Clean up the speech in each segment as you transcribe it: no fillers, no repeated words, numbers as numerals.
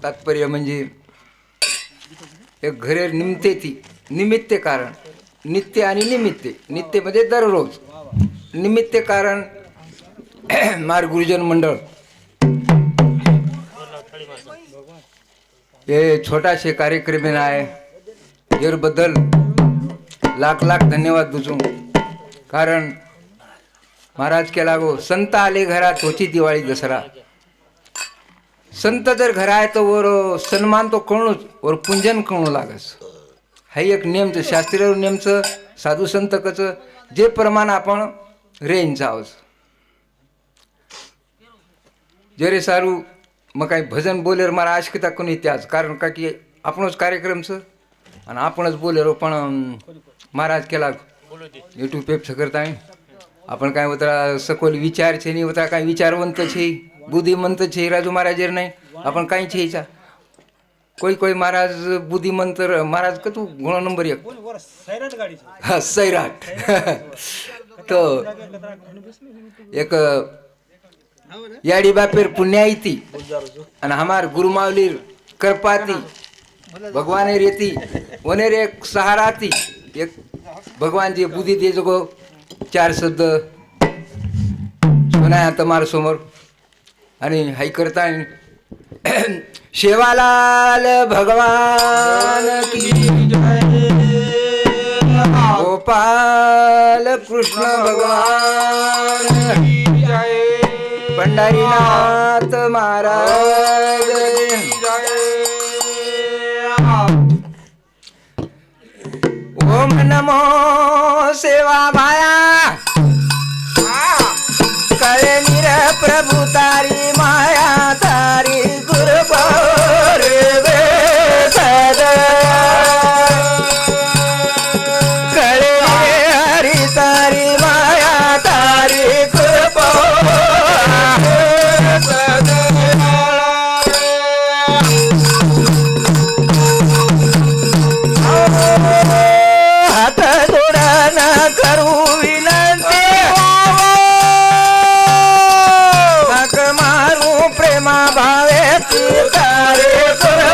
तात्पर्य म्हणजे एक घरे निमित्ते ती निमित्ते कारण नित्य आणि निमित्ते नित्य म्हणजे दररोज निमित्ते कारण मार गुरुजन मंडळ हे छोटाशे कार्यक्रम आहे याबद्दल लाख लाख धन्यवाद तुझू कारण महाराज केला गो संत आले घरात होची दिवाळी दसरा संत जर घरा आहे तर वर सन्मान तो कळूच वर पूजन कळू लागस हा एक नेमचं शास्त्रीय नेमचं साधू संतकचं जे प्रमाण आपण रेंज आहोत जरे सारू मग काही भजन बोलेर मला आशक्यता कोणी त्याच कारण का की आपणच कार्यक्रमचं आणि आपणच बोलेरो पण महाराज केला यूट्यूब पेप करता आपण काय होता सखोल विचार छे नाही होता काय विचारवंत छे बुद्धिमंत छे राजू महाराज नाही आपण काही छेचा कोई कोई महाराज बुद्धिमंत महाराज का तू गुण नंबर 1 हा सैराट तो एक याडी बापेर पुण्याईती आणि हमार गुरुमावलीर कृपाती भगवान रेती वनेर एक सहाराती एक भगवान जी बुद्धि दे जगो 4 शब्द सुनाया तुम्हारे समोर आणि हाई करता शेवालाल भगवान की जय गोपाल कृष्ण भगवान की जय पंढरीनाथ महाराज ओम नमो सेवा माया करे निर प्रभु तारी माया तारी गुरु रे सदा करे हरि तारी माया तारी गुरु हात जोडा न करू विनंती मारू प्रेमा भावे तारे करू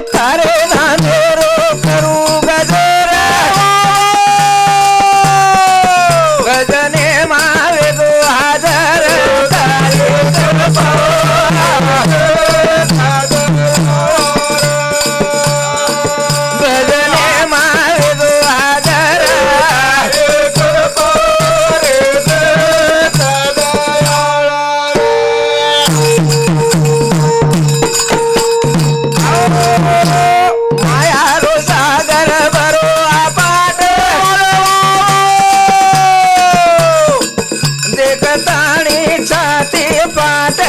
तारे नांदेरो करू गजरा गजने मावे गो हाजर गजने मावे गो हाजर माया रो सागर भरो आपाट देखताणी छाती पाट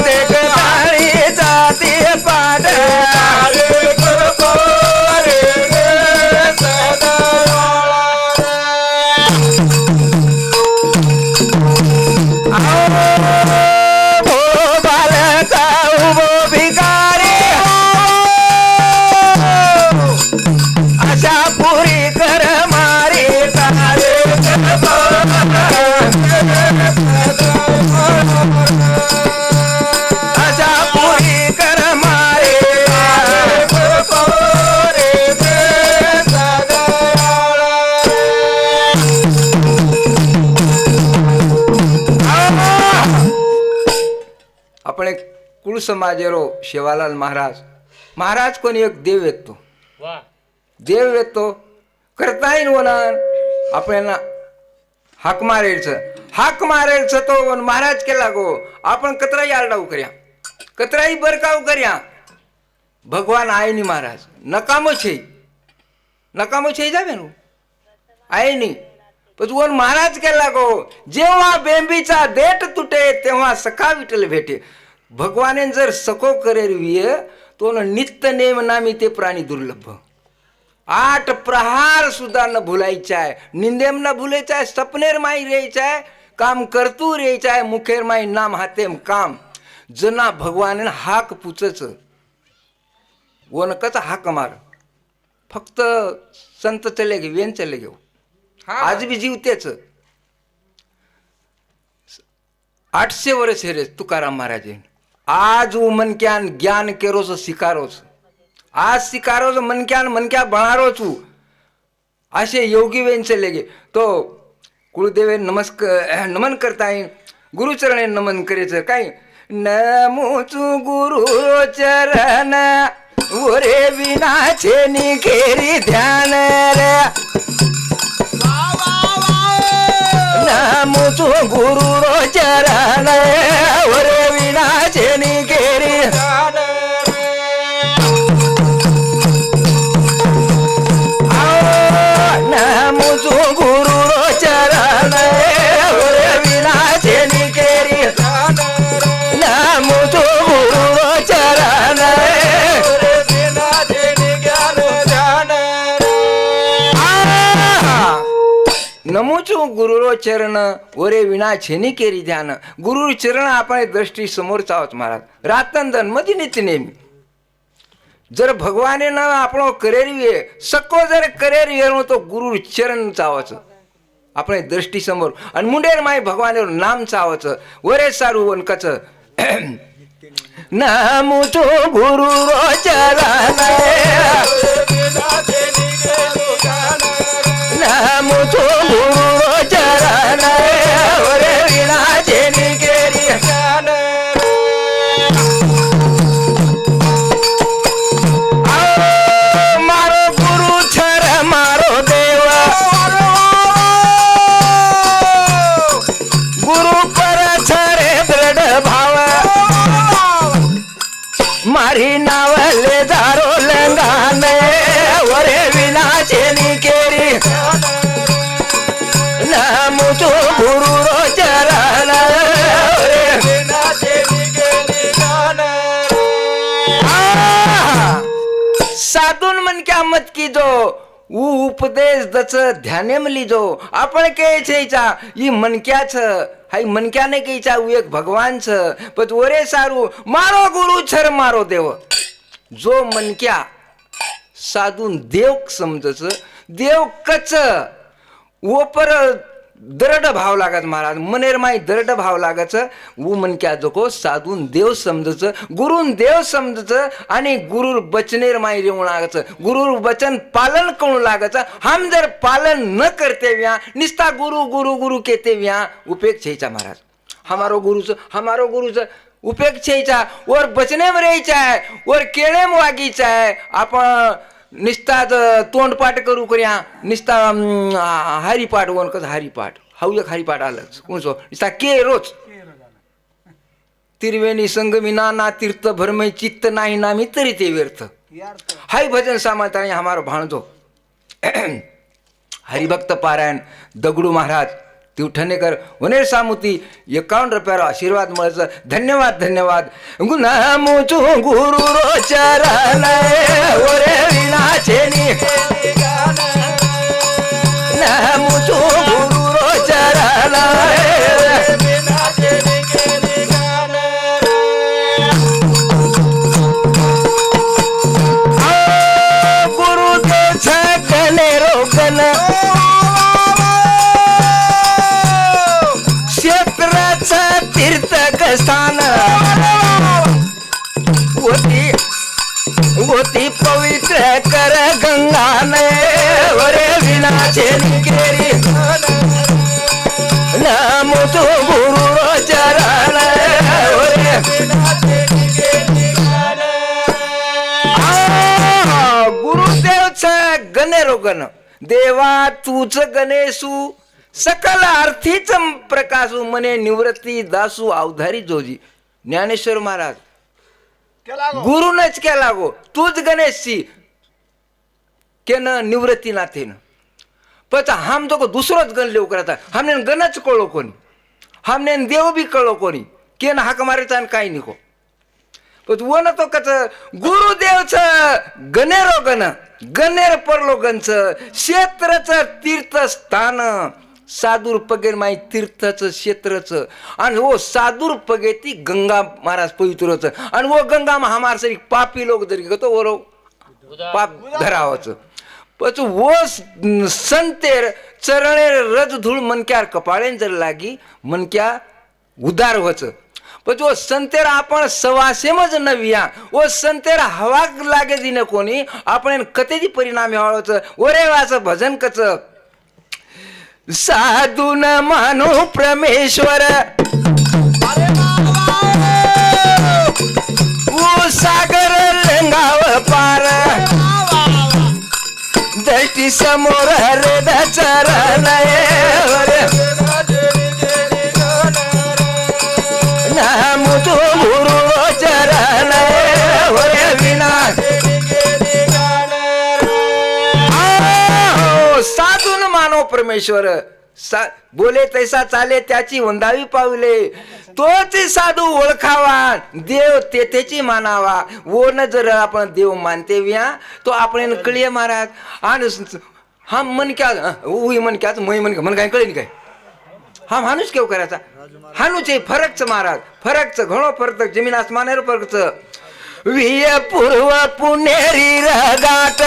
देखताणी छाती पाट बालका उभो भिकारी आशा पुरी कर मारी तारे आशा पुरी कर मारी आपण एक कुळ समाजेरो शेवालाल महाराज महाराज कोणी एक देव येतो देव येतो करता येईल होणार आपल्याला हाक मारायचं तो महाराज केला गो आपण कतराई आरडाऊ कर्या कतराई बरकाव कर्या भगवान आहे नी महाराज नकामो छे जावे नु आहे नी पण वन महाराज केला गो जेव्हा बेंबीचा देठ तुटे तेव्हा सखा विठ्ठल भेटे भगवाने जर सखो करेर विय तो नित्य नेम नामी ते प्राणी दुर्लभ 8 प्रहार सुद्धा न भुलायचा आहे, निंदेम न भुलायचा आहे, सपनेर माई रेयचा आहे, काम करतू रेयचा आहे, मुखेर माई नाम हातेम काम. जना भगवान हाक पुचच वनकच हाक मार. फक्त संत चले गे वेन चले घेऊ आज बी जीव तेच. 800 वर्ष रे तुकाराम महाराज आज वो मनक्यान ज्ञान केरोच शिकारोच. आज शिकारोच मनक्यान मनक्या बनारोच असे योगी वेन चले गे. तो कुळदेवे नमन करताय, गुरुचरणे नमन करायचं काय. नमोचू गुरु चरण ओरे विनाचे निखेरी ध्यान रे. नमोचू गुरु चरण ओरे विनाचे निखेरी ध्यान. नमोचू गुरु चरण ओरे विनाचे निखेरी ध्यान. नमोचू गुरु चरण नमोचो गुरुरो चरण ओरे विना छेनी केरी ध्यान. गुरु चरण आपण दृष्टी समोरचा आहोत महाराज. रातंदन मध्ये नित्य नेहमी जर भगवाने न आपण करेरी सको जर करेरी तो गुरु चरण चावाच आपण दृष्टी समोर. आणि मुंडेर माई भगवानेवर नाम चावाच वरे सारू वनकच. नमोचो गुरुरो चरण नमोचो गुरु चरण ओरे विनाचे निखेरी ध्यान. मारो गुरु छर मारो देव गुरु पर छरे दृढ भाव. मारी नावले दारो लंगाने ओरे विनाचे निखेरी. नमोचो गुरु चरण साधून मन क्या मत की जो उपदेश दच ध्याने मली जो आपण केचा ही मनक्याच हाई मनक्याने केचा एक भगवानच. पण वरे सारू मारो गुरु छर मारो देव. जो मनक्या साधून देव समजच देव कच वो पर दरड भाव लागत महाराज. मनेर माई दरड भाव लागच वो मन क्या जको साधून देव समजच गुरुन देव समजच. आणि गुरु बचनेर माई रेवून लागच गुरु वचन पालन करू लागच. हम जर पालन न करते व्या निस्ता गुरु गुरु गुरु कहते व्या उपेक्षा महाराज. हमारो गुरुच उपेक्षा और बचने में रहीचा है और केळे में वागीचा है. आपण निस्ता तोंडपाठ करू कर्या निस्ता हरिपाठ वनकच हरिपाठ हाऊ एक हरिपाठ आलंच कोणसो निस्ता के रोज तिरवेणी संगमी नाना तीर्थ भरमय चित्त नाही नामी तरी ते व्यर्थ. हाई भजन सामर्थ्य हमारो भाणजो हरिभक्त पारायण दगडू महाराज तिवठणेकर वनेर सामुती 51 रुपयावर आशीर्वाद मिळायचं. धन्यवाद धन्यवाद. नमोचो गुरु चरण ओरे विनाचे निखेरी ध्यान. नमोचो गुरु चरण ओरे विनाचे निखेरी ध्यान. गुरु देव छकने रोकन तीर्थक स्थान होती पवित्र कर गंगा ने ओरे विनाचे निखेरी. नमोचो गुरु चरण ओरे विनाचे निखेरी. गुरुदेवच गणेरो गण देवा तूच गणेशू सकल अर्थीच प्रकाशू मने निवृत्ती दासू अवधारी जोजी. ज्ञानेश्वर महाराज गुरुनच केला गो तूच गणेशची केन निवृत्ती नाथेन. पण हम तो दुसरोच गण लेव करता हमने गणच कळो कोणी हमने देव बी कळो कोणी केन हाक मारायचा आणि काही नको. पण वन तो कच गुरुदेवच गणेरो गण गणेर परलो गणच क्षेत्रच तीर्थस्थान सादूर पगे माई तीर्थच क्षेत्रच आणि वो सादूर पगे ती गंगा महाराज पवित्रच आणि वो गंगा महामार सरी पापी लोक जरी गतो वो पाप धरावच पच वो संतेर चरणेर रज धूळ मनक्यार कपाळेन जर लागी मनक्या उदार होच पण वो संतेर आपण सवासेमज नव्या वो संतेर हवा लागे दिने कोणी आपण कतेदी परिणाम व्हावच ओरे वाच भजन कच साधू न मानो परमेश्वर वो सागर रंगाव पार दृष्टी समोर हृदय चरण नाम तो गुरु चरण विना साधू न मानो परमेश्वर बोले तैसा चाले त्याची वंदावी पावले तोच साधू ओळखावा देव तेथेची मानावा वो न जर आपण देव मानते व्या तो आपण कळिये महाराज आणि हा मन क्या उही मन क्या मन काय कळे काय हा माणूस केव करायचा हानुचे फरकच महाराज फरकच घणो फरक जमीन आसमानेर फरकच विय पूर्व पुणेरी रगाट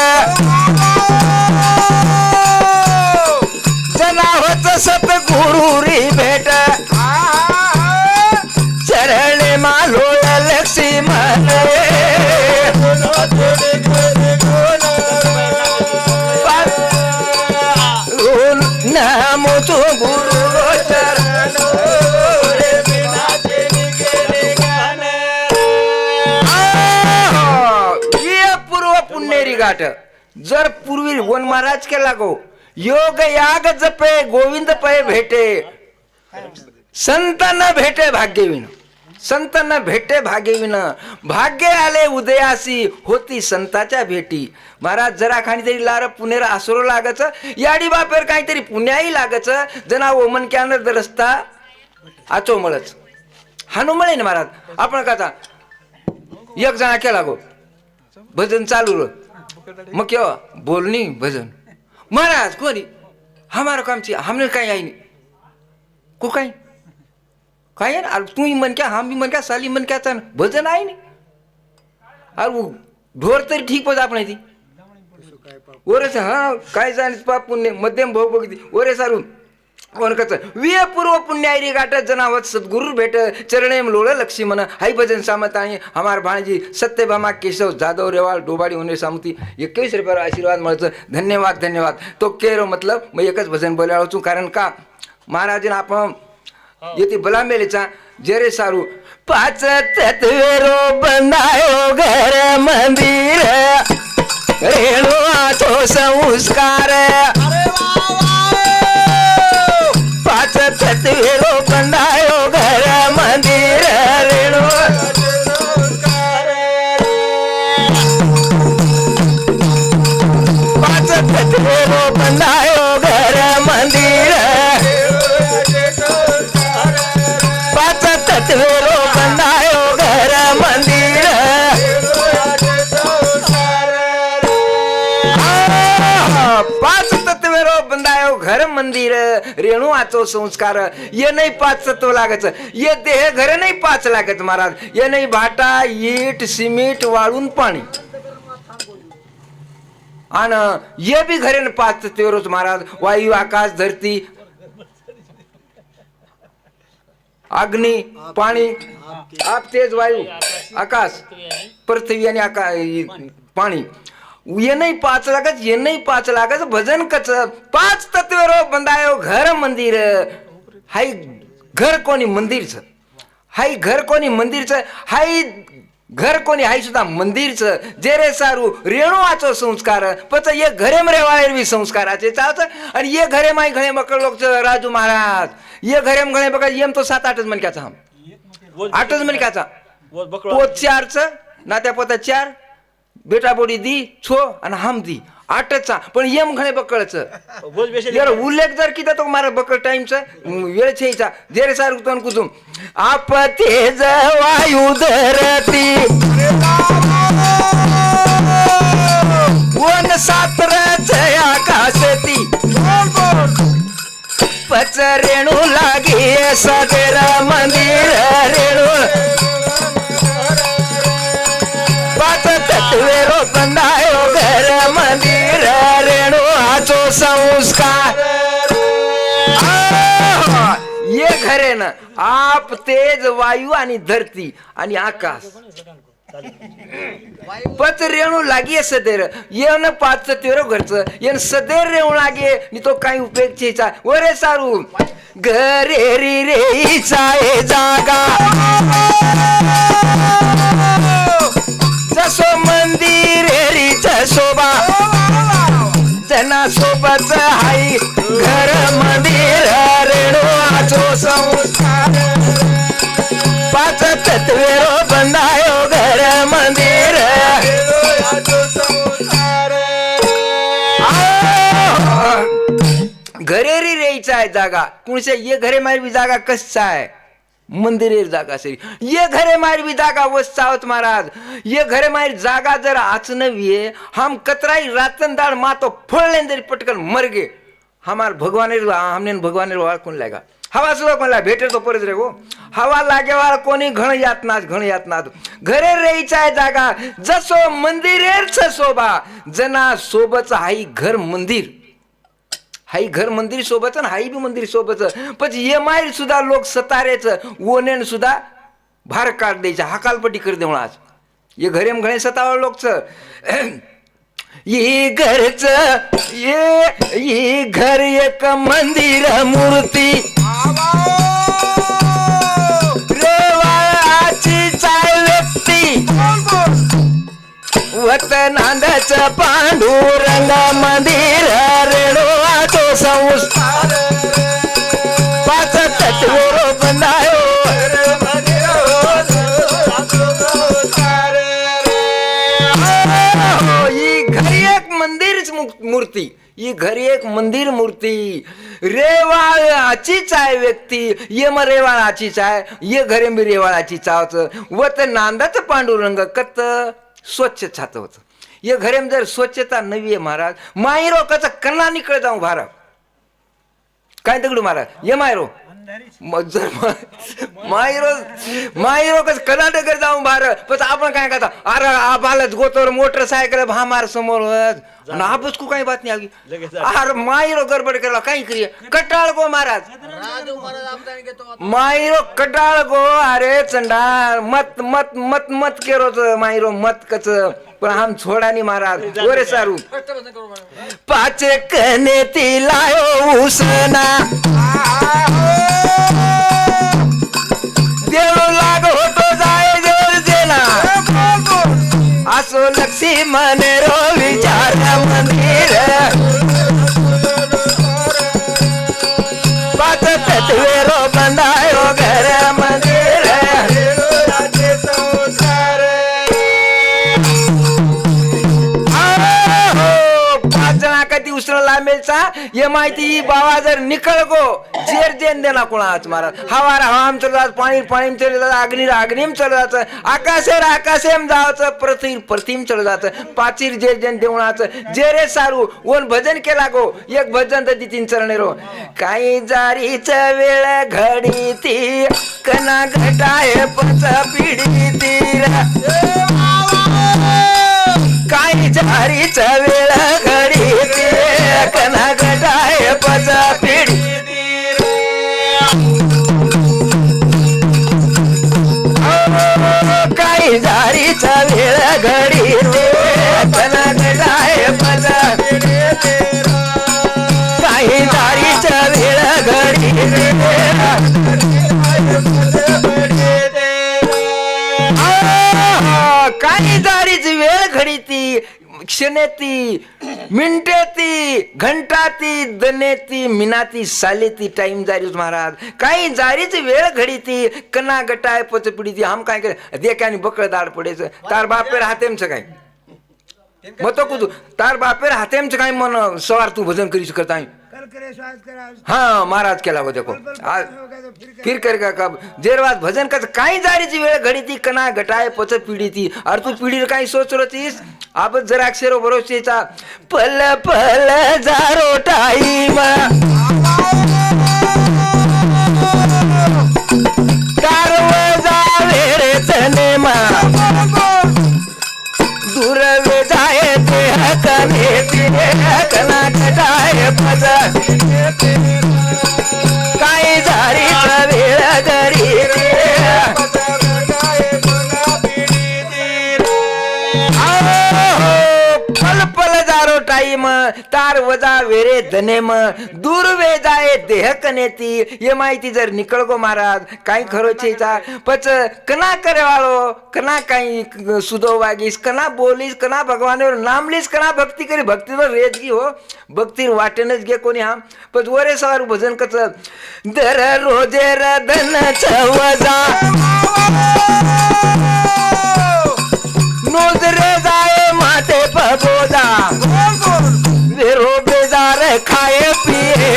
जनावच सतगुरुरी भेट चरणे मालो लक्ष्मी मन नाम तो गुरु चरण पूर्व पुण्यरी गाठ जर पूर्वी वन महाराज के लागो योग याग जपे गोविंद पै भेटे संतांना भेटे भाग्यविन संतांना भेटे भाग्यविन भाग्य आले उदयासी होती संताच्या भेटी महाराज जरा काहीतरी लार पुणेरा आसरो लागच याडी बापेर काहीतरी पुण्याही लागच जना ओमन कॅनर रस्ता आचो मळच हानू मळे ना महाराज आपण काचा एक जना केला गो भजन चालू मग केव्हा बोलनी भजन महाराज कोणी हमारा काम चाहिए हमने कहीं आई नहीं को कहीं काय अरे तू ही मन क्या हम भी मन क्या साली मन क्या था भजन आई नहीं अरे वो ढोर तरी ठीक पद आपण ती ओरे हा काय जाणे पाप पुण्य मध्यम भोग बघती ओरे सारून कोण कच विय पूर्व पुण्यारी गाठ जनावत सद्गुरु भेट चरणे लोळ लक्ष्मण हाई भजन सामत आणि हमार भाणजी सत्यभामा केशव जाधव रेवाल डोबाडी होणे सामती 21 रुपयावर आशीर्वाद मिळतं धन्यवाद धन्यवाद तो केरो मतलब मैं एकच भजन बोलावं છું कारण का महाराजन आपण येते भला मेलेचा जरे सारू पाच तत्वेरो बनायो घर मंदिर रेणुआ तो संस्कार पाच तत्वेरो बनायो घर मंदिर रेणुआ पाच तत्वेरो बनायो घर मंदिर पाच तत्वेरो बनायो घर मंदिर पाच तत्वेरो बनायो घर मंदिर रेणू आचो संस्कार ये नाही पाच तत्व लागत ये देह घर नाही पाच लागत महाराज ये नाही भाटा ईट सिमेंट वाळून पाणी आणि ये भी घरे पाच तत्वेरोच महाराज वायू आकाश धरती अग्नि पाणी आप तेज वायू आकाश पृथ्वी आणि पाणी ये नाही पाच लागत ये नाही पाच लागत भजन कच पाच तत्वेरो बंदायो घर मंदिर हाय घर कोणी मंदिरच हाय घर कोणी मंदिरच हाय घर कोणी हाय सुद्धा मंदिरच जे रे सारू रेणुआचो संस्कार पच ये घरे रेवाळेर बी संस्काराचे चावच आणि ये घरे माई घणे मकळ लोक राजू महाराज ये घरे घणे बघा येम तो 7-8 मनक्याचा हम 8 मनक्याचा पोत 4च नात्या पोता 4 बेटा बोडी दी छो आणि हम दी आठचा पण यम घणे बकळचं बोल बेशे यार उल्लेख जर किती तो मारा बकळ टाइमचा वेळ छेचा जेरे सार उतन कुसुम आप तेज वायू धरती वन सातरच आकाशती पच रेणू लागी सगेर मंदिर रेणू पाच तत्वेरो बंधायो घर मंदिर रेणू आचो संस्कार ये घरे ना आप तेज वायू आणि धरती आणि आकाश पच रेणू लागे सदैर ये न पाच तेरो घरचं ये सदैर रेणू लागे नि तो काही उपयोग छेचा वरे सारू घरे री रेचा ए जागा जसो मंदिर रीच शोभा जना सोबत हाई घर मंदिर रेणू आचो संस्कार पाच तत्वेरो बंधायो घर मंदिर घरेरी रेचा आहे जागा कुणसे ये घरे मारवी जागा कसा आहे मंदिरेर जागा सरी ये घरे मारवी जागा वस चावत महाराज ये घरे मारी जागा जर आचनवीये हम कतराई रातन दाड़ मातो फोड़ले दरी पटकन मर गए हमार हमने भगवान वाळ कोण लागा हवा सुद्धा कोणला भेटे तो परत रे गो हवा लागे वाळ कोणी घण यातनाच घरे रेचा आहे जागा जसो मंदिरेर शोभा जना सोबत हाई घर मंदिर हाई घर मंदिर सोबत हाई बी मंदिर सोबत पण ये माय सुद्धा लोक सतारेच ओनेन सुद्धा भार काढ द्यायचा हकालपट्टी कर दे आज ये घरेम घणे सतावळ लोकच ये घरच ये घर एक मंदिर मूर्ती रेवाची चाय व्यक्ती वत नांदच पांडुरंग मंदिर रेणू आचो संस्कार पाच तत्वेरो बंधायो घरी एक मंदिर मूर्ती ये घरी एक मंदिर मूर्ती रेवाळाचीच आहे व्यक्ती ये मग रेवाळाचीच आहे ये घरे मी रेवाळाची चावच वत नांदाच पांडुरंग कत स्वच्छ छात होत ये घरे में जर स्वच्छता नवी आहे महाराज मायरो कचा कन्ना निकळ जाऊ भारा काय दगडू महाराज ये मायरो मायरो कस कर्नाटक जाऊ भार पण आपण काय करता अरे आबालच गोतोर मोटरसायकल भामार समोर आपच को काही बात नाही अरे मायरो गडबड केला काही करिये कटाळ गो महाराज मायरो कटाळ गो अरे चंडाळ मत मत मत मत केरोच मायरो मत कच पण हम छोडानी महाराज ओरे सारू पाच कने ती लायो उसना देऊ लाग होतो जाय देना असो लक्षी मने रो विचार मंदिर पाच तत्वेरो बंधायो घर मंदिर कधी उसळ लांबेचा ये माहिती बाबा जर निकळ गो जेर देन देना कोणाच महाराज हवा हवाम चल जात पाणी पाणी चल जात अग्निम चल जात आकाशेम जावचं प्रतिम चल जात पाचीर जेर जेन देवणाचं जेरे सारू ओन भजन केला गो एक भजन तर तीन चरणे रो काही जारीच वेळ घडी ती कना घटाय पच पिढी तीर काही जारीच वेळ घडी ती कना घटाय पच पिढी काही जारीचा वेळ घडी कना घटाय पच काही जारीचा वेळ घडी काही जारीच वेळ घडीती क्षणेती मिनिटेती घंटाती दनेती मिनाती सालेती टाइम जारीच महाराज काही जारीच वेळ घडीती कना गटाय पचपिडीती हम काय करे देखानी बकळ दाड पडेच तार बाप पे राहतेमच काय मग तो कुदू तार बापेर हातेमचं काय मन सवार तू भजन करीस करता हाँ महाराज केला वो देखो फिर कर का जेरवाद भजन का काही जारीची वेळ घडी ती कना घटाय पच पिढी ती अरे तू पिढीर काही सोच रतीस आप जरा अक्षरो भरोसेचा पल पल जारो टाईम कारवजा वेरे तनेमा दूर वे जाए देह कने कना घटाय पच काही जारी वेळ घडी पल पल जारो टाईम तार वजा वेरे धनेम दूर वे जाए देह कनेती ये माहिती जर निकळ गो महाराज काही खरो छेचा पच कना करे वाळो कना काही सुदो वागीस कना बोलीस कना भगवानवर नाम लीस कना भक्ती करी भक्तीवर रेजगी हो भक्तीर वाटेनच घे कोणी हा पण वरे सवार भजन कच दर रोजे रदन वजा नोजरे जाए माते पबोदा वेरो बेजार खाए पिए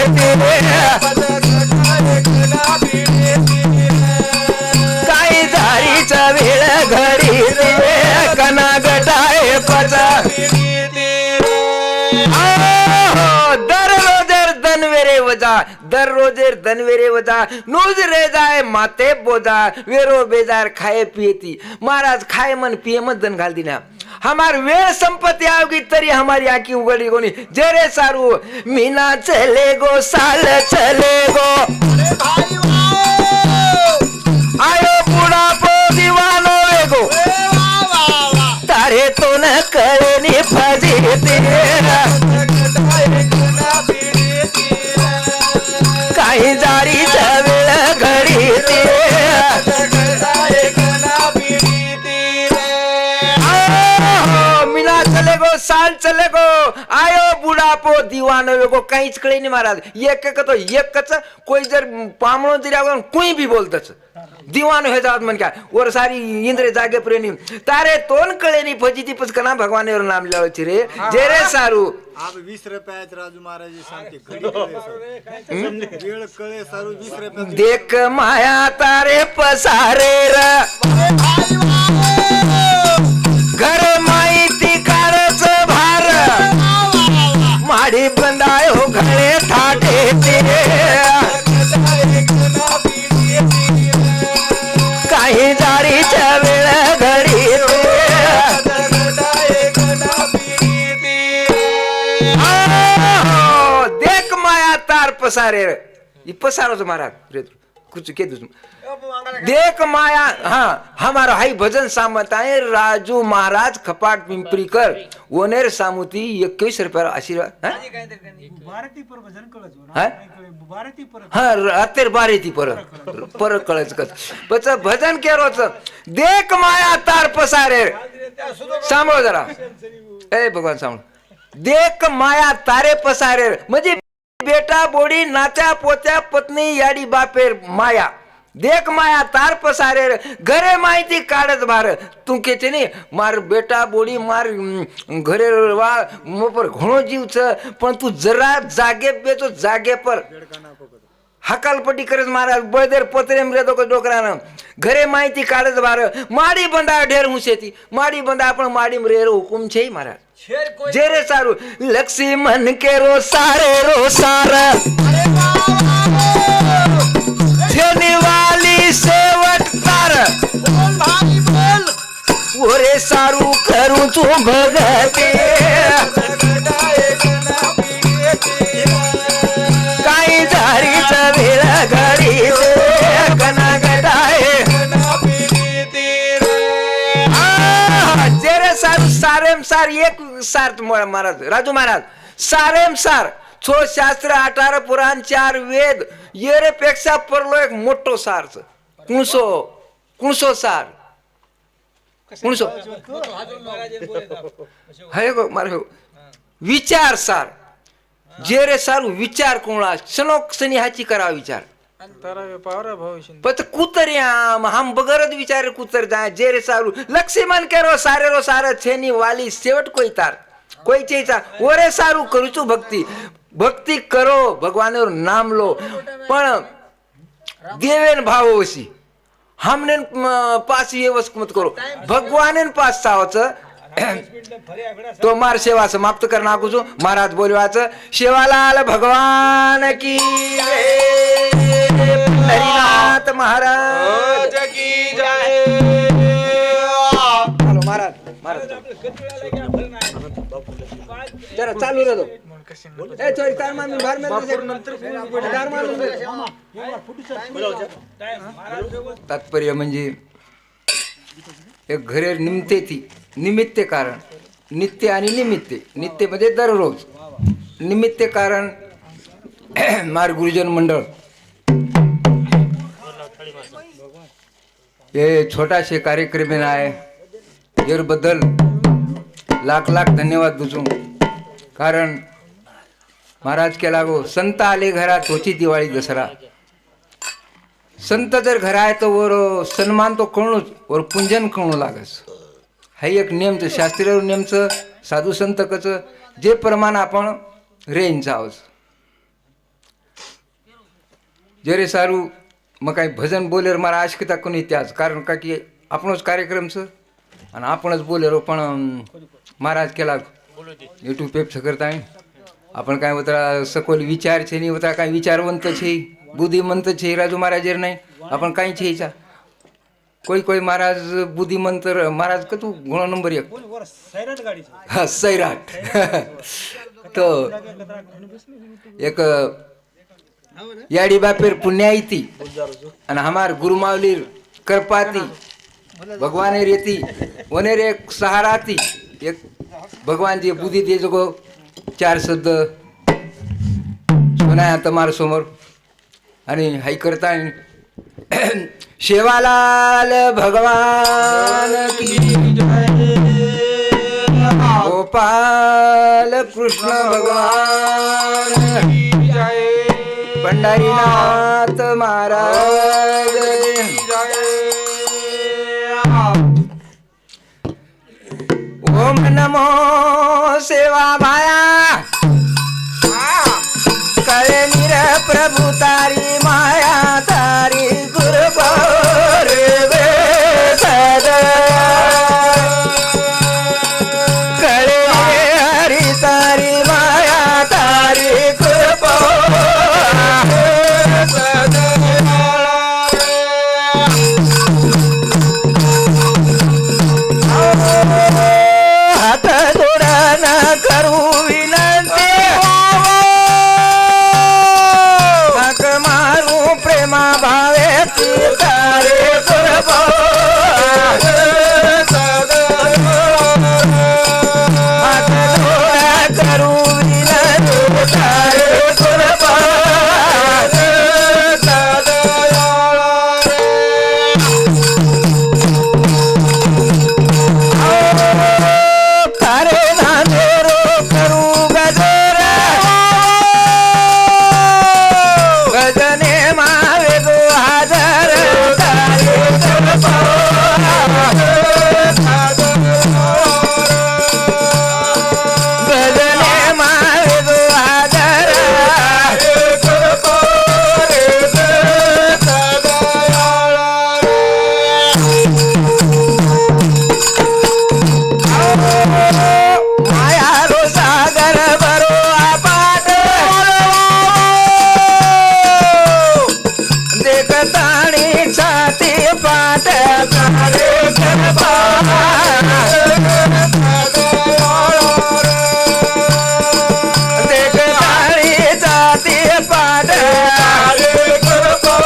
काही जारीचा वेळ घडी कना गटाय पचा दररोजेर दनवेरे वजा नूज रे जाए माते बोजा वेरो बेजार खाए पिएती महाराज खाए मन पिए मत दन घाल दिना हमार वेळ संपत्ति आवगी तरी हमारी आंखी उगड़ी कोनी जेरे सारू मीना चले गो साल चले गो आयो बुढ़ा पो दीवानो एगो तारे तो न करे नी फजीती काही जारीचा वेळ घडी मिला चले गो साल चले गो आयो बुढ़ापो दीवानो वेगो काहीच कळे नाही महाराज एक तो एकच कोई जर पामणो दिल्यावर कोई भी बोलतच दीवानो हे जात मन क्या और सारी इंद्र जागे प्रेमी तारे तोन कळे नाही फजिती पचकना भगवानेवर नाम लावची रे जे रे सारू आप 20 रुपयाच राजू महाराज सांगते घडी वेळ कळे सारू 20 रुपया देख माया तारे पसारे र घर माहिती कारच भार माडी बंदाय हो घरे थाटे काही जारीच्या वेळ घडी देख माया तार पसारे पसारो महाराज कुछ के देख माया हाँ हमारा हाई भजन सामत आहे राजू महाराज खपाट पिंपरीकर ओनेर सामुती 21 रुपया आशीर्वाद अत्तर बारेती पर कळच कच भजन केरोच देख माया तार पसारे सांभाळ जरा ए भगवान सांभाळ देख माया तारे पसारे म्हणजे बेटा बोडी नात्या पोत्या पत्नी याडी बापेर माया देख माया तार पसारे घरे माहिती काढत भार तू केते नाही मार बेटा बोडी मार घरे वा मोपर घणो जीव छ पण तू जरा जागे बेचो जागे पर हकालपट्टी करत महाराज बळदेर पत्रेम रे दोक डोकरानं घरे माहिती काढत भार माडी बंदा ढेर हुसेती माडी बंदा आपण माडी रे हुकुम छे महाराज जेरे सारू लक्ष्मी मन के रो सार वाली सेवट तार ओरे सारू करू तू भगते काही जारीचा वेळ घडी कना गटाय जेरे सारू सारेम सार एक सार महाराज राजू महाराज सारेम सार छो शास्त्र 18 पुराण 4 वेद येरे पेक्षा परलो एक मोठो सारच कुणसो सार कुणसो हाय गो मारे विचार सार जेरे सारू विचार कोणा सनोक सनी हाची करा विचार पत कुतर्याम हम बगरद विचार कुतर जाए जेरे सारू लक्ष्मण करो सारे रो सारा छेनी वाली सेवट कोई तार कोई चीजा ओरे सारू करू छू भक्ति भक्ति करो भगवान नाम लो पण देवेन भाव वशी हमने पास ये वस्तु मत करो भगवान पास सावच तो मार सेवा समाप्त करना कुछ महाराज बोलवाच शिवालाल भगवान की हरिनाथ महाराज की जय। हेलो महाराज महाराज जरा चालू रह दो ए चोरी तार मान बाहर में तार तात्पर्य म्हणजे एक घरे निमित्ते ती निमित्ते कारण नित्य आणि निमित्ते नित्य म्हणजे दररोज निमित्ते कारण मार गुरुजन मंडळ हे छोटाशे कार्यक्रम आहे याबद्दल लाख लाख धन्यवाद दुजू कारण महाराज के लागो संत आले घरात होची दिवाळी दसरा संत जर घर आहे तर वर सन्मान तो कळूच वर पूजन कळू लागस हा एक नियमचं शास्त्रीय नियमचं साधू संतकचं जे प्रमाण आपण रेंज आहोत जरे सारू मग काही भजन बोलेर मारा आशकता कोणी त्याच कारण का की आपणच कार्यक्रमचं आणि आपणच बोलेरो पण महाराज केला युट्यूब पेप करता आपण काय होता सखोल विचार छे नाही होता काय विचारवंत छे बुद्धिमंत छे राजू महाराज नाही आपण काही छेचा कोई कोई महाराज बुद्धिमंत महाराज का तू गुण नंबर 1 हा सैराट तो एक याडी बापेर पुण्याईती आणि हमार गुरुमावलीर करपाती भगवान रेती वनेर एक सहाराती एक भगवान जी बुद्धी दे जगो 4 शब्द सुनाया तमार समोर आणि हाई करता शिवालाल भगवान की जय गोपाल कृष्ण भगवान की जय पंढरीनाथ महाराज की जय ओम नमो सेवा माया करे निर प्रभु तारी माया तारी कृपा रे सद करे हरि तारी माया तारी कृपा सद हात जोडा न करू विनंती मारू प्रेमा भावे तारे कृपा करू तारे कृपा तारे नांदेरो करू गजर गजने मावे गो हाजर तारे कृपा गजने मावे गो हाजर कृपा माया रो सागर भरो आपाट देखताणी छाती पाट तारे कृपा देखताणी छाती पाट तारे कृपा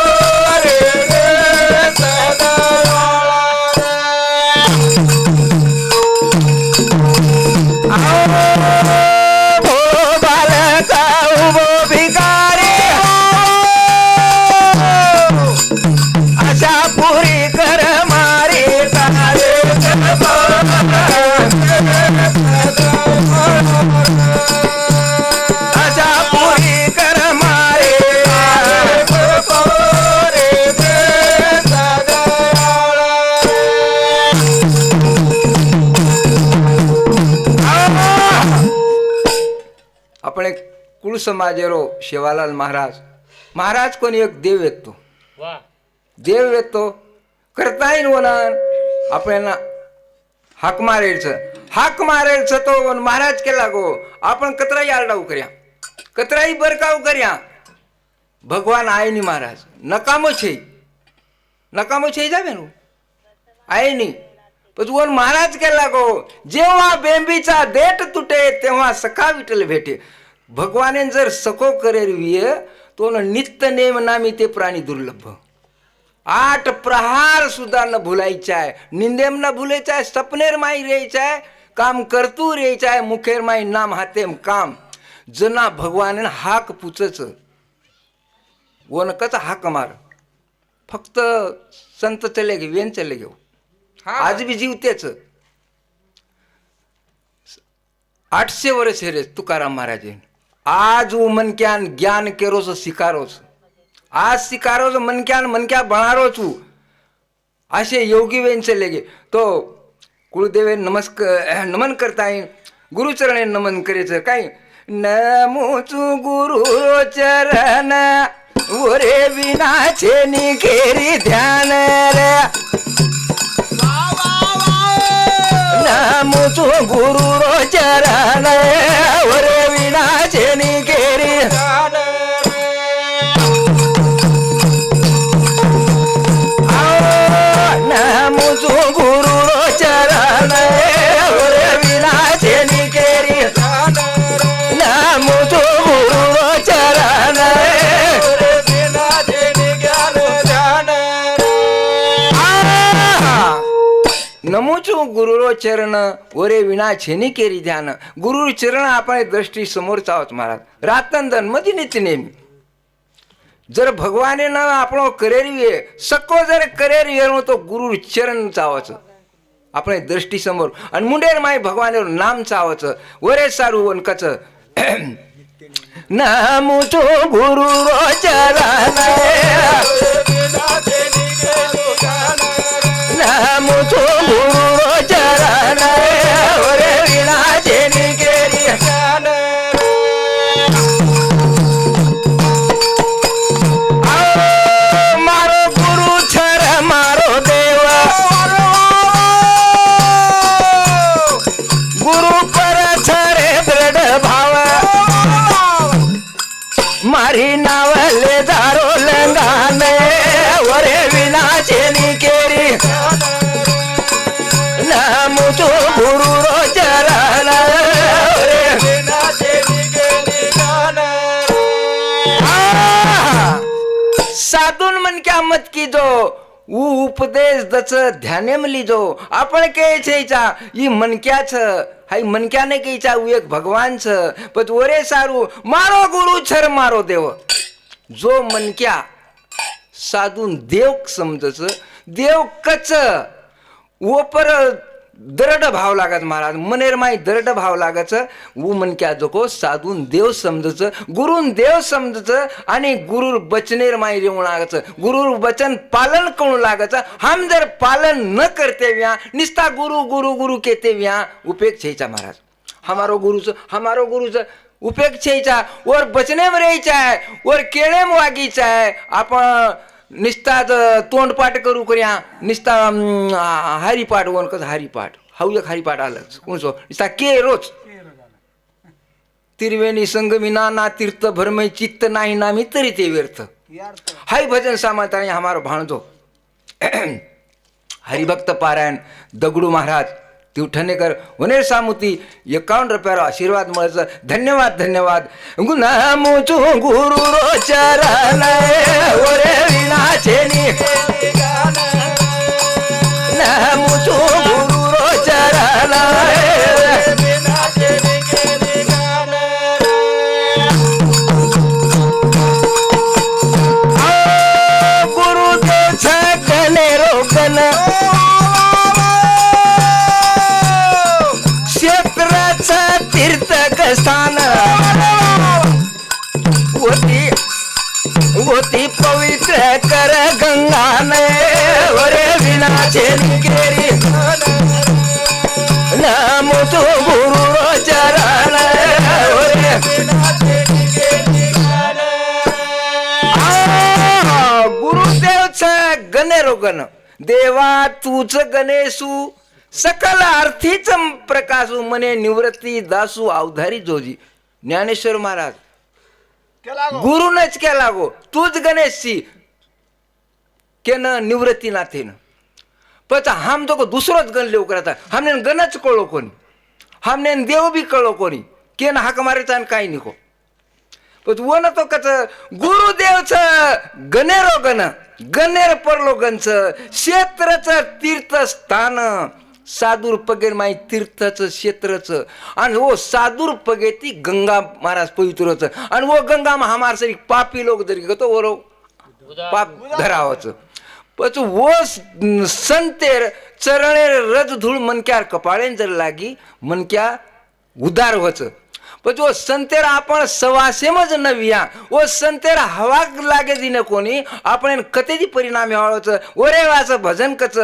भो बालका उभो भिकारी आशा पुरी कर मारी तारे कृपा आशा पुरी कर मारी तारे कृपा समाजेरो शेवालाल महाराज कोणी एक देव येतो, वा देव येतो करता येईल वनान आपल्याला हाक मारेलच तो वन महाराज केला गो आपण कतराई आरडाऊ कर्या कतराई बरकाऊ कर्या भगवान आहे नी महाराज नकामो छे जावे नु आहे नी पण वन महाराज केला गो जेव्हा बेंबीचा देठ तुटे तेव्हा सखा विठ्ठल भेटे. भगवाने जर सखो करेल विय तो नित्य नेम नामी ते प्राणी दुर्लभ. 8 प्रहार सुद्धा न भुलायचा आहे, निंदेम न भुलायचा आहे, सपनेर माई रेयचा आहे, काम करतू रेयचा आहे, मुखेर माई नाम हातेम काम. जना भगवान हाक पुचच वनकच हाक मार फक्त संत चले गे वेन चले घेऊ आज बी जीवतेच. 800 वर्ष रे तुकाराम महाराज आज वो मनक्यान ज्ञान केरोस शिकारोस आज शिकारोस मनक्या बनारो छू असे योगी वेन चले गे. तो कुळदेवे नमन करता येईल गुरुचरणे नमन करेच काय नमोचू गुरु चरण ओरे विनाचे निखेरी ध्यान रे नमोचू गुरु चरण ओरे विनाचे निखेरी ध्यान नमोचू गुरु चरण ओरे विनाचे निखेरी ध्यान नमोचू गुरु चरण ओरे विनाचे निखेरी ध्यान नमोचू गुरुरो चरण ओरे विना छेनी केरी ध्यान. गुरु चरण आपण दृष्टी समोर चावत महाराज रातंदन मधी नित्य नेहमी जर भगवाने न आपण करेरी सको जर करेरी तो गुरु चरण चावच आपण दृष्टी समोर आणि मुंडेर माई भगवानेवर नाम चावच वरे सारू वनकच नमोचू गुरुरो चरण नमोचू गुरुरो चरण ओरे विनाचे निखेरी ध्यान मारो गुरु छर मारो देव गुरु पर छरे दृढ भाव मारी नावले दारो लंगाने ओरे विनाचे निखेरी नमोचू गुरुरो चरण ओरे विनाचे निखेरी ध्यान साधून मन क्या मत की जो ऊ उपदेश दच ध्याने मली जो आपण के छेचा ई मनक्याच हाई मनक्याने केचा ऊ एक भगवानच पण वरे सारू मारो गुरु छर मारो देव जो मनक्या साधून देव समजच देव कच वो पर दरड भाव लागत महाराज मनेर माई दरड भाव लागच वो मन क्या जोको साधून देव समजच गुरुन देव समजच आणि गुरुर बचनेर माई रेवण लागच गुरुर वचन पालन करू लागच. हम जर पालन न करते व्या निस्ता गुरु गुरु गुरु कहते व्या उपेक्ष छेचा महाराज हमारो गुरुच उपेक्ष छेचा और बचने में रेचा है और केळे में वागीचा है आपण निस्ता तोंडपाठ करू कर्या निस्ता हरिपाठ वन कस हरिपाठ हाऊ एक हरिपाठ आलंच कोणसो निस्ता के रोज तिरवेणी संगमी नाना तीर्थ भरमय चित्त नाही नामी तरी ते व्यर्थ हाई भजन सामाताने हमारो भाणजो हरिभक्त पारायण दगडू महाराज तिवठणेकर वनेर सामुती 51 रुपयारो आशीर्वाद મળે. धन्यवाद नमोचू गुरुरो चरण ओरे विनाचे निखेरी ध्यान नमोचू गुरुरो चरण ओरे विनाचे निखेरी ध्यान गुरु के छकने रोकन तीर्थक स्थान होती पवित्र कर गंगा ने ओरे विनाचे निखेरी नमोचू गुरुरो चरण ओरे विनाचे निखेरी गणेरो गण देवा तूच गणेशू सकल अर्थीच प्रकाशू मने निवृत्ती दासू अवधारी जोजी. ज्ञानेश्वर महाराज गुरुनच केला गो तूच गणेशची केन निवृत्ती ना थेन पण हम तो दुसरोच गण लेव करता हमने गणच कळो कोणी हमने देव बी कळो कोणी केन हाक मारायचा आणि काही निको पण वन तो कच गुरुदेवच गणेरो गण गणेर परलो गणच क्षेत्रच तीर्थस्थान सादूर पगे माई तीर्थच क्षेत्रच आणि वो सादूर पगे ती गंगा महाराज पवित्रच आणि वो गंगा में हमार सरी पापी लोग जरी गतो वो पाप धरावच पच वो संतेर चरणेर रज धूळ मनक्यार कपाळेन जर लागी मनक्या उदार होच पण वो संतेर आपण सवासेमच नव्या वो संतेर हवा लागे दिने कोणी आपण कतेदी परिणाम व्हावच ओरे वाच भजन कच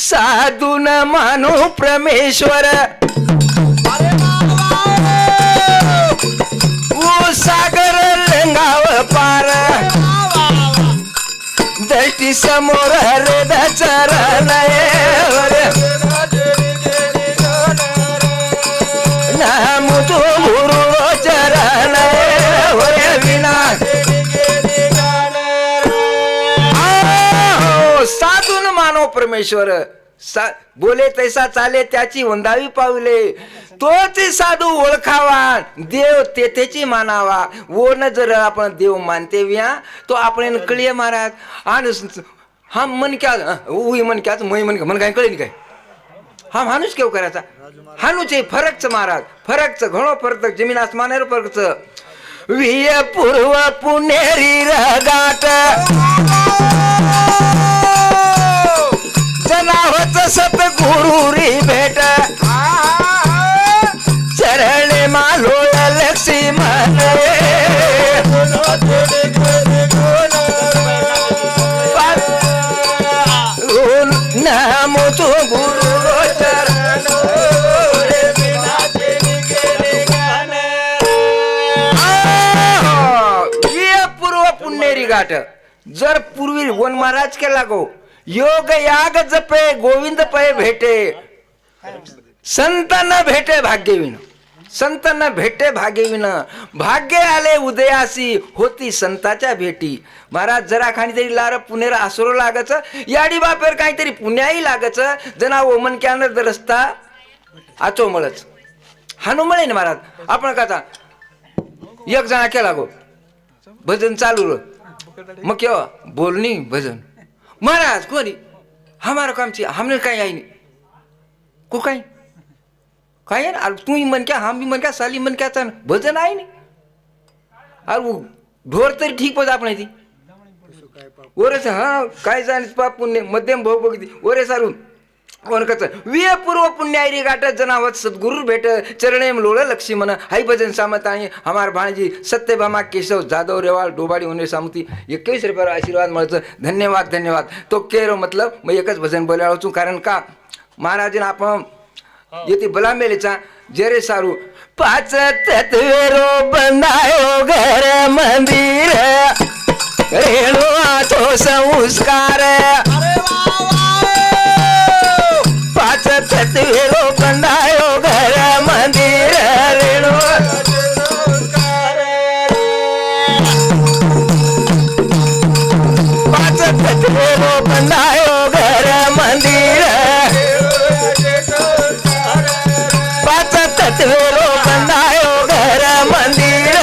साधू न मानो परमेश्वर वो सागर लंगाव पार दृष्टी समोर हृदय चरण नाम तो गुरु चरण विना साधू न मानो परमेश्वर बोले तैसा चाले त्याची वंदावी पावले तोच साधू ओळखावा देव तेथेची मानावा वो न जर आपण देव मानते व्या तो आपण कळिये महाराज आणि हा मन क्या उही मन क्या मन काय कळे काय हा माणूस केव करायचा हानुच फरकच महाराज फरकच घणो फरक जमीन आसमानेर फरकच विय पूर्व पुणेरी रगाट जनावच सतगुरु री भेट चरणे मालो लक्ष्मी मन नाम तो गुरु पूर्व पुणेरी गाठ जर पूर्वी वन महाराज केला गो योग याग जपे गोविंद पै भेटे संत न भेटे भाग्यविन संत न भेटे भाग्यविन भाग्य आले उदयासी होती संताच्या भेटी महाराज जरा खाणी तरी लार पुणेरा आसरो लागच याडी बापेर काहीतरी पुण्याही लागच जना ओमन कॅनर रस्ता आचो मळच हानू मळे ना महाराज आपण काचा एक जना केला गो भजन चालू मग केव्हा बोलनी भजन महाराज कोणी हमारा काम चाहिए हमने कहीं आई नहीं को कहीं काय अरे तू ही मन क्या हम भी मन क्या साली मन क्या था भजन आई नहीं अरे वो ढोर तरी ठीक पद आपण ती ओरे हाँ काय जाणे पाप पुण्य मध्यम भाव बघती ओरे सारून कोण कच विय पूर्व पुण्यारी गाठ जनावत सद्गुरु भेट चरणे लोळ लक्ष्मण हाई भजन सामत आहे हमार भाणजी सत्यभामा केशव जाधव रेवाळ डोबाडी होणे सामती 21 रुपयावर आशीर्वाद मिळतं धन्यवाद धन्यवाद तो केरो मतलब मग एकच भजन बोलावं છું कारण का महाराज आपण येते बला मेलेचा जरे सारू पाच तत्वेरो बनायो घर मंदिर रेणुआचो संस्कार पाच तत्वेरो बनायो घर मंदिर रेणु पाच तत्वेरो बनायो घर मंदिर पाच तत्वेरो बनायो घर मंदिर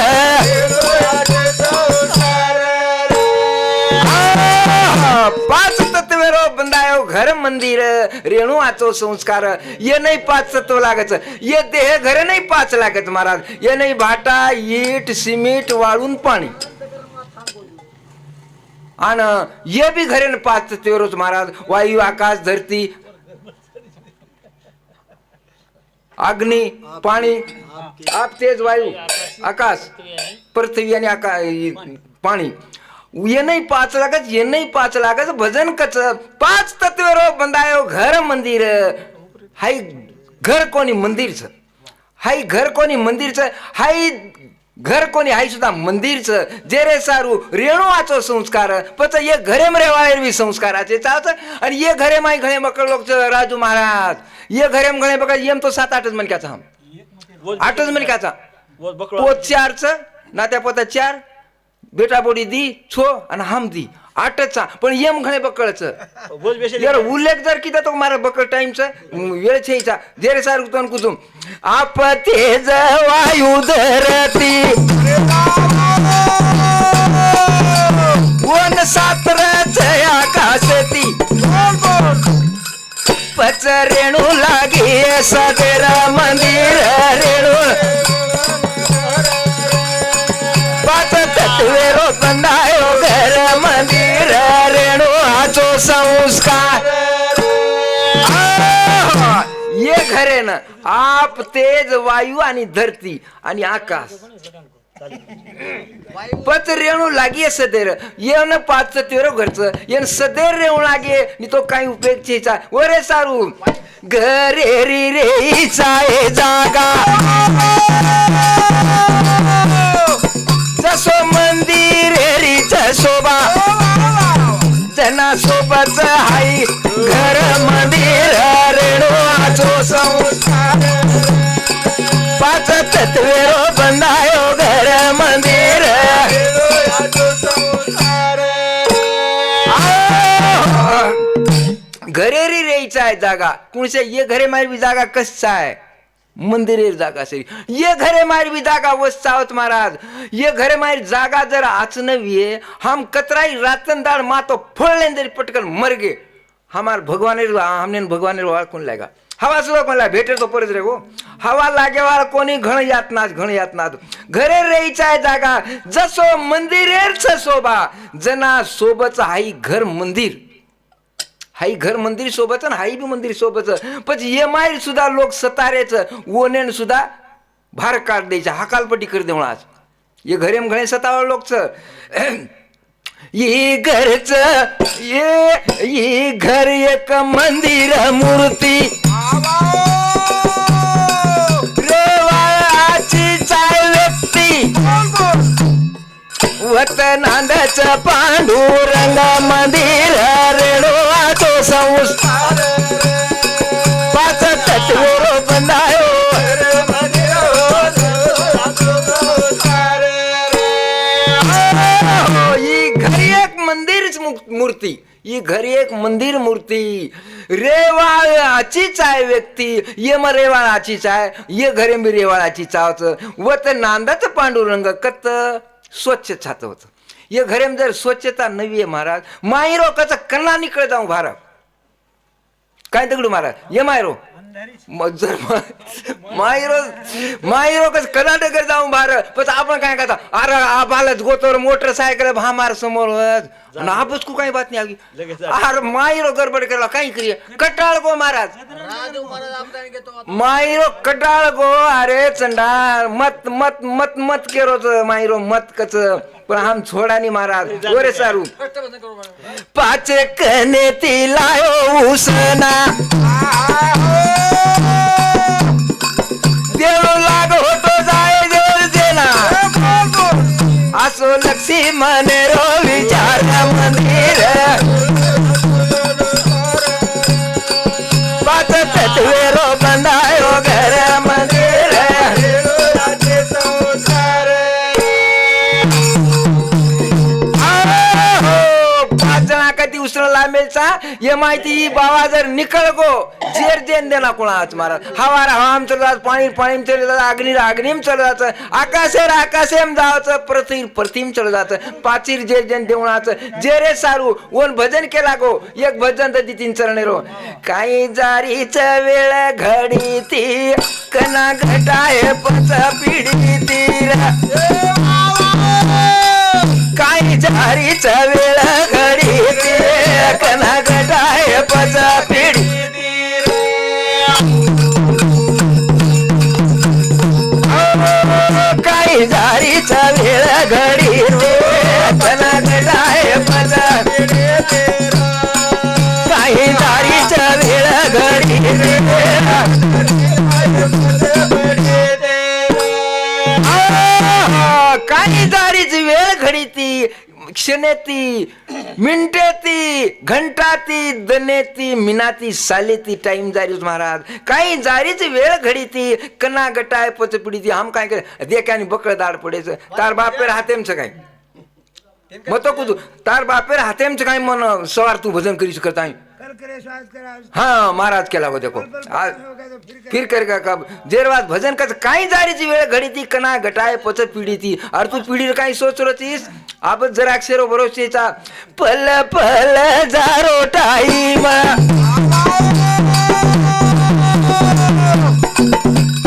पाच तत्वेरो बंधायो घर मंदिर रेणू आचो संस्कार ये नाही पाच तत्व लागत ये देह घर नाही पाच लागत महाराज ये नाही भाटा ईट सिमेंट वाळून पाणी आणि ये बी घरे पाच तत्वेरोच महाराज वायू आकाश धरती अग्नि पाणी आप तेज वायू आकाश पृथ्वी आणि पाणी ये नहीं पाच लागत ये नहीं पाच लागत भजन कच पाच तत्वेरो बंधायो घर मंदिर हाई घर कोणी मंदिरच हाई घर कोणी मंदिरच हाई घर कोणी आहे सुद्धा मंदिरचं जे रे सारू रेणू वाचो संस्कार पच ये घरे मरे वायर संस्काराचे चावत आणि ये घरे माई घणे बकळ लोक राजू महाराज ये घरे घणे बकळ येम तो 7-8 मनक्याचा हम 8 मनक्याचा पोत 4च नात्या पोता 4 बेटा बोडी दी छो आणि हम दी 8चा पण येम घणे बकळच यार उल्लेख जर किती तो मारा बकळ टाइमच वेळ छेचा जे रे सारू तन कुजुम आप तेज वायू धरती वन सातरच आकाशती पच रेणू लागी सगेर मंदिर रेणू पाच तत्वेरो बंदायो घर मंदिर रेणू आचो संस्कार ये घरे ना आप तेज वायू आणि धरती आणि आकाश पच रेणू लागे सदैर ये न 5 तेरो घरचं ये सदैर रेणू लागे नि तो काही उपयोग चेचा वरे सारू घरे री रे चाय जागा जसो मंदिर रीच शोभा जना सोबत हाई घर मंदिर रेणू आचो संस्कार 5 तत्वेरो बंदायो घर मंदिर घरे री रेचा आहे जागा कुणसे ये घरे मारवी जागा कसा आहे मंदिरेर जागा से ये घरे मारवी जागा वसावत महाराज ये घरे मारी जागा जर आच नव्हे हम कतराई रातन दाड़ मातो फोड़लेंदर पटकन मर गए हमार हमने भगवान कोण लागा हवा सुद्धा कोणला भेटे तो परत रे गो हवा लागेवाला कोणी घण यातनाच घरे रेचा आहे जागा जसो मंदिरेरच शोभा जना सोबत हाई घर मंदिर हाई घर मंदिर सोबत हाई बी मंदिर सोबत पण ये माय सुद्धा लोक सतारेच ओनेन सुद्धा भार काढ द्यायचा हकालपट्टी कर दे आज ये घरेम घणे सतावा लोकच ये घरच ये घर एक मंदिर मूर्ती रेवाची चाय व्यक्ती वत नांदच पांडुरंग मंदिर रेणुवाचो संस्कार 5 तत्वेरो बंदायो मूर्ती ही घरी एक मंदिर मूर्ती रेवाळाचीच आहे व्यक्ती ये म रेवाळाचीच आहे ये घरे मी रेवाळाची चावच वत नांदाच पांडुरंग कत स्वच्छ छात होत ये घरेम जर स्वच्छता नवी आहे महाराज मायरो कचा कन्ना निकळ जाऊ भारत काय दगडू महाराज ये मायरो जर मायरो कस कर्नाटक जाऊ भारत पण आपण काय करता अरे आबालच गोतोर मोटरसायकल भामार समोर आपच को काही बात नाही आगी अरे मायरो गडबड केला काही करिये कटाळ गो महाराज मायरो कटाळ गो अरे चंडाळ मत मत मत मत केरोच मायरो मत कच पण हम छोडानी महाराज ओरे सारू 5 कने ती लायो उसना देव लाग होतो जाय देव देना असो लक्षी मने रो विचार मंदिर 5 तत्वेरो बंदायो घर मंदिर उसरा लांबेचा ये माहिती बाबा जर निकळ गो जेर देन देना कोणाच महाराज हवार हवाम चलत पाणी पाणी चलत अग्निम चलत आकाशेम जावचं प्रतिम चल जात 5 जेर जन देवणाचं जे रे सारू ओन भजन केला गो एक भजन तर 3 चरणे रो काही जारीच वेळ घडी ती कना घटाय पच पिढी ती काही जारीच वेळ घडी ती कना घटाय पच पिढी काही जारीच वेळ घडी कना घटाय पच काही जारीच वेळ घडी काही जारीच वेळ घडीती क्षणेती मिनिटेती घंटाती दनेती मिनाती सालेती टाइम जारीच महाराज काही जारीच वेळ घडीती कना गटाय पच पिडीती हम काय करे देखानी बकळ दाड पडेच तार बापेर हातेमचं काय मत कुदू तार बापेर हातेमचं काय मन सवार तू भजन करीस करता हाँ महाराज केला हो देखो फिर कर का जेरवाद भजन कर काही जारीची वेळ घडी ती कना गटाय पच पिढी ती अरे तू पिढीर काही सोच रतीस आप जरा अक्षरो भरोसेचा पल पल जारो टाईम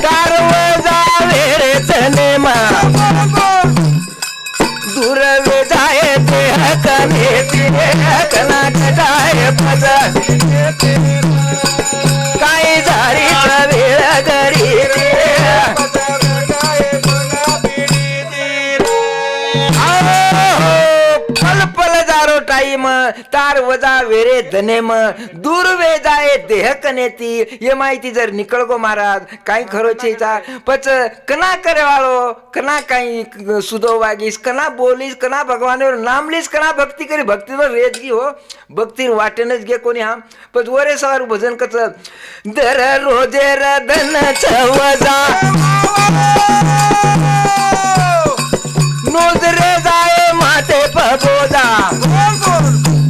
तारवजा वेळे तनेमा दुर्वे जाय ते कने कना गटाय पच काही जारीचा वेळ घडी पल पल जारो टाईम तार वजा वेरे धनेम दूर वे जाय देह कनेती ये माहिती जर निकळ गो महाराज काही खरोचेचा पच कना करे वाळो कना काही सुदो वागीस कना बोलीस कना भगवानेवर नाम लीस कना भक्ती करी भक्तीवर रेजगी हो भक्तीर वाटेनच घे कोणी हा पण वरे सवार भजन कच दर रोजेर धन वजा नोजरे जाए माते पबोदा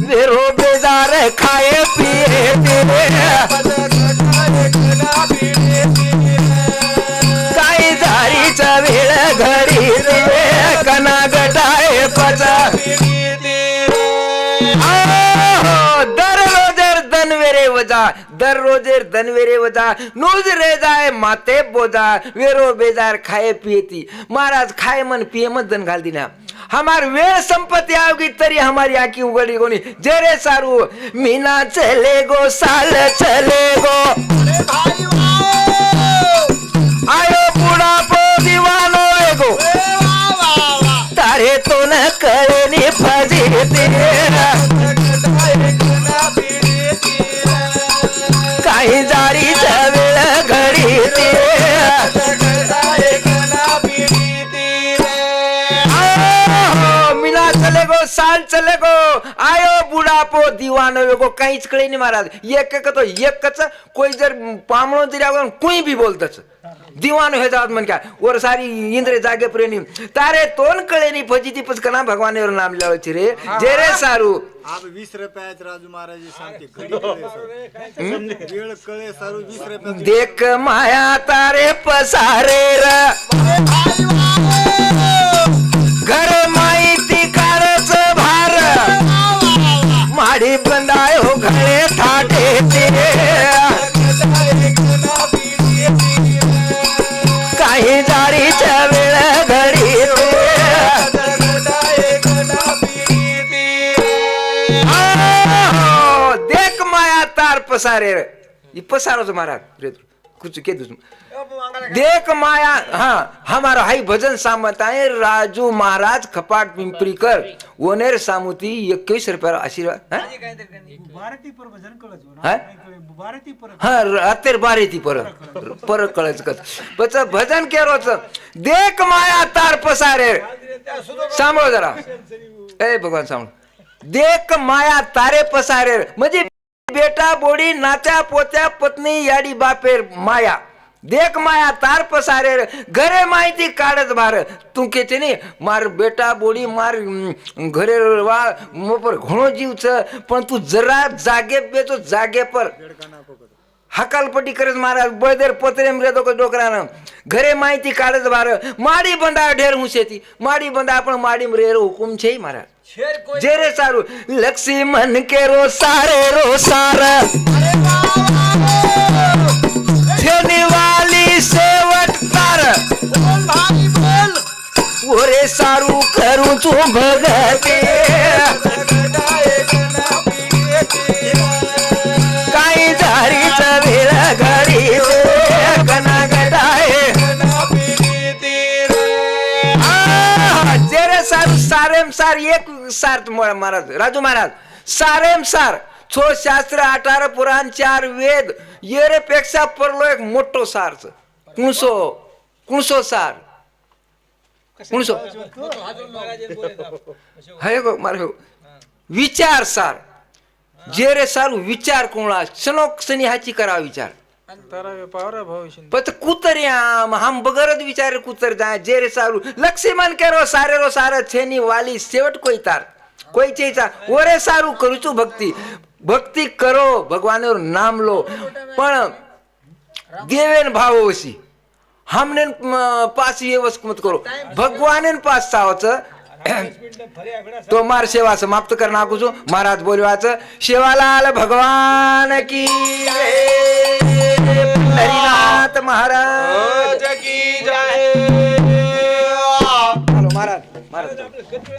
वेरो बेजार खाए पिए काही जारीचा वेळ घडी कना गटाय पचा दररोजेर दनवेरे वजा दररोजेर दनवेरे वजा नूज रे जाय माते बोजा वेरो बेजार खाए पिएती महाराज खाए मन पिए मत दन घाल दिना हमार वेळ संपत्ति आओगी तरी हमारी आंखी उगड़ी गोनी जेरे सारू मीना चले गो साल चले गो आयो बुढ़ापो दीवानो गो तारे तो न कळनी फजीती काही जारीचा वेळ घडी मिला चले गो साल चले गो आयो बुढ़ापो दीवानो गो काहीच कळे नाही महाराज एक तो एकच कोई जर पामळो जरी कोई भी बोलतच दीवानो हे जात मन क्या और सारी इंद्र जागे प्रेमी तारे तोन कळे नाही फजिती पच कना भगवानेवर नाम लावायचे रे जे रे सारू आप 20 रुपयात राजू महाराज सांगते घडी कळे वेळ कळे सारू 20 रुपयात देख माया तारे पसारे र घर माहिती कारच भार माडी बंदाय हो घळे थाटे काही जारीच्या वेळ घडी देख माया तार पसारे पसारो महाराज रे कुछ के दूस देख माया हाँ हमारा हाई भजन सामत आहे राजू महाराज खपाट पिंपरीकर ओनेर सामुती 21 रुपया आशीर्वाद हाँ अतेर बारेती पर कळच कत पच भजन केरोच देख माया तार पसारे सांभळो जरा ए भगवान सांभळो देख माया तारे पसारे म्हणजे बेटा बोडी नात्या पोत्या पत्नी याडी बापेर माया देख माया तार पसारे घरे माहिती काढत भार तू केते ने मार बेटा बोडी मार घरे वा मोपर घणो जीव छ पण तू जरा जागे बेतो जागे पर हकालपट्टी करत महाराज बळदेर पत्रेम रे दोक डोकरानं घरे माहिती काढत भार माडी बंदा ढेर हुसेती माडी बंदा आपण माडी रे हुकुम छे महाराज जेरे सारू लक्ष्मी मन के रो सार छेनी वाली सेवट तार ओरे सारू करू तू भगते काही जारीचा वेळ घडी कना गटाय जेरे सारू सारेम सार एक सार महाराज राजू महाराज सारेम सार 6 शास्त्र 18 पुराण 4 वेद येरे पेक्षा परलो एक मोठो सारच कुणसो सार उणसो हाय गो मारे हो विचार सार जे रे सारू विचार कोणा सनोक सनी हाची करा विचार पत कुतर्याम हम बगरद विचार कुतर जाए जे रे सारू लक्ष्मण करो सारे रो सारे छेनी वाली सेवट कोई तार कोई चेचा ओरे सारू करू छू भक्ति भक्ति करो भगवान नाम लो पण देवेन भाव वशी हमने पास ये वस्तु मत करो भगवान पास सावच तो मार सेवा समाप्त करना कुछ महाराज बोलवाच सेवालाल भगवान की हरिनाथ महाराज